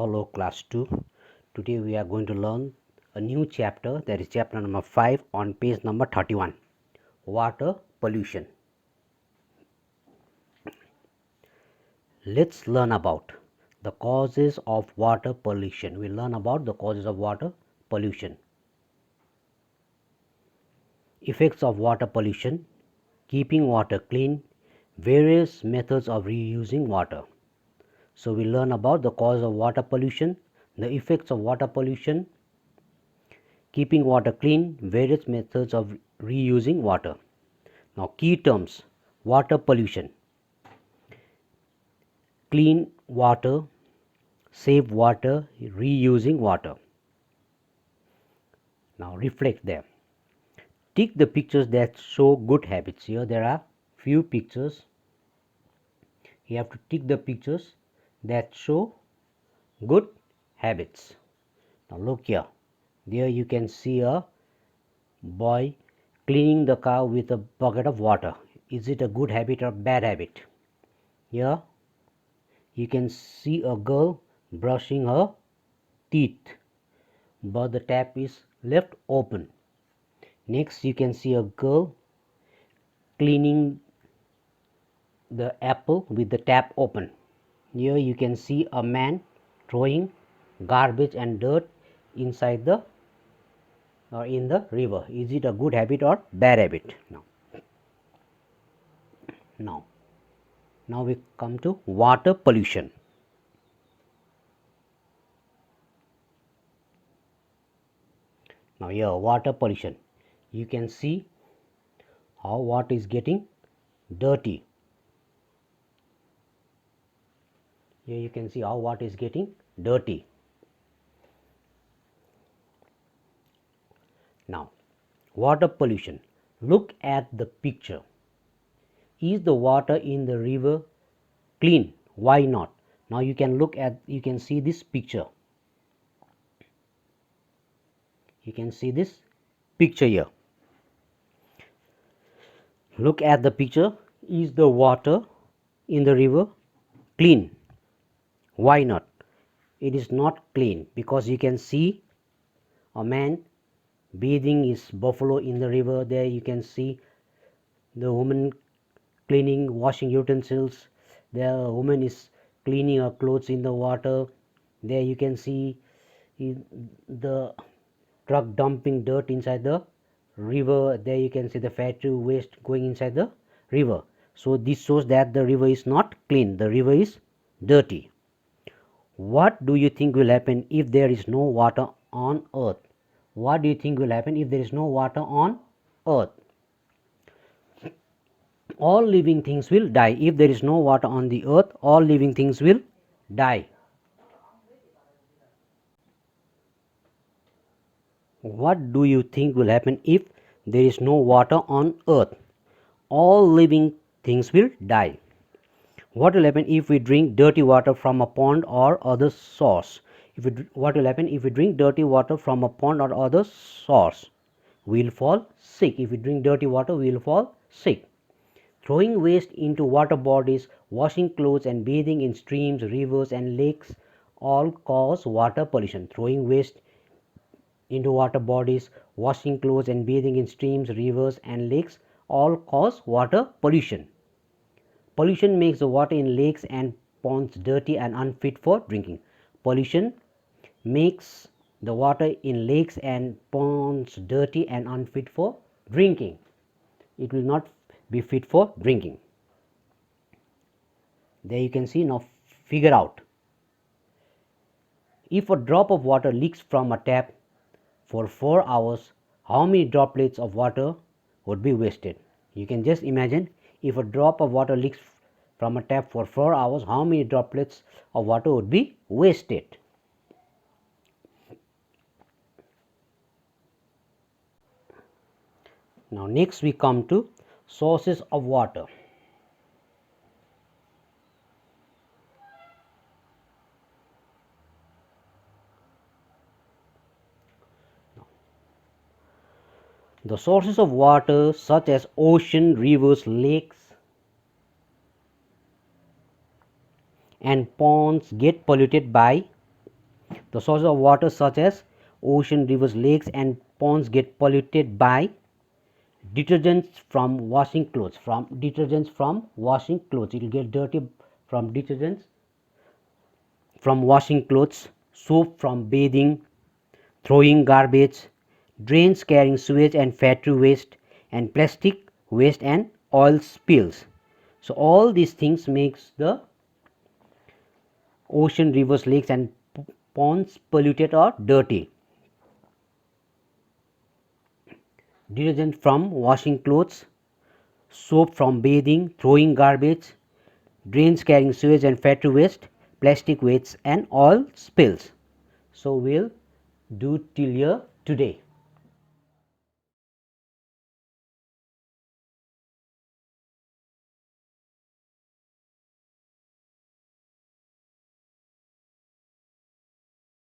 Hello class 2. Today we are going to learn a new chapter, that is chapter number 5 on page number 31, water pollution. Let's learn about the causes of water pollution. We'll learn about the causes of water pollution. Effects of water pollution, keeping water clean, various methods of reusing water. So we'll learn about the cause of water pollution, the effects of water pollution, keeping water clean, various methods of reusing water. Now, key terms: water pollution, clean water, save water, reusing water. Now, reflect them. Tick the pictures that show good habits. Here there are few pictures. You have to tick the pictures that show good habits. Now, look here. There you can see a boy cleaning the car with a bucket of water. Is it a good habit or bad habit? Here you can see a girl brushing her teeth, but the tap is left open. Next you can see a girl cleaning the apple with the tap open. Here you can see a man throwing garbage and dirt inside the or in the river. Is it a good habit or bad habit? Now we come to water pollution. Now here water pollution, you can see how water is getting dirty. Here you can see how water is getting dirty. Now, water pollution. Look at the picture. Is the water in the river clean? Why not? Now you can see this picture. You can see this picture here. Look at the picture. Is the water in the river clean? Why not? It is not clean because you can see a man bathing his buffalo in the river. There you can see the woman cleaning, washing utensils. The woman is cleaning her clothes in the water. There you can see the truck dumping dirt inside the river. There you can see the factory waste going inside the river. So this shows that the river is not clean, the river is dirty. What do you think will happen if there is no water on earth? What do you think will happen if there is no water on earth? All living things will die. If there is no water on the earth, all living things will die. What do you think will happen if there is no water on earth? All living things will die. What will happen if we drink dirty water from a pond or other source? What will happen if we drink dirty water from a pond or other source? We will fall sick. If we drink dirty water, we will fall sick. Throwing waste into water bodies, washing clothes and bathing in streams, rivers and lakes all cause water pollution. Throwing waste into water bodies, washing clothes and bathing in streams, rivers and lakes all cause water pollution. Pollution makes the water in lakes and ponds dirty and unfit for drinking. Pollution makes the water in lakes and ponds dirty and unfit for drinking. It will not be fit for drinking. There you can see. Now figure out. If a drop of water leaks from a tap for 4 hours, how many droplets of water would be wasted? You can just imagine, if a drop of water leaks from a tap for 4 hours, how many droplets of water would be wasted? Now next we come to sources of water. The sources of water such as ocean, rivers, lakes and ponds get polluted by The sources of water such as ocean, rivers, lakes and ponds get polluted by detergents from washing clothes. It will get dirty from detergents from washing clothes, soap from bathing, throwing garbage, drains carrying sewage and fatty waste, and plastic waste and oil spills. So all these things makes the ocean, rivers, lakes and ponds polluted or dirty. Detergent from washing clothes, soap from bathing, throwing garbage, drains carrying sewage and fatty waste, plastic waste and oil spills. So we'll do till here today.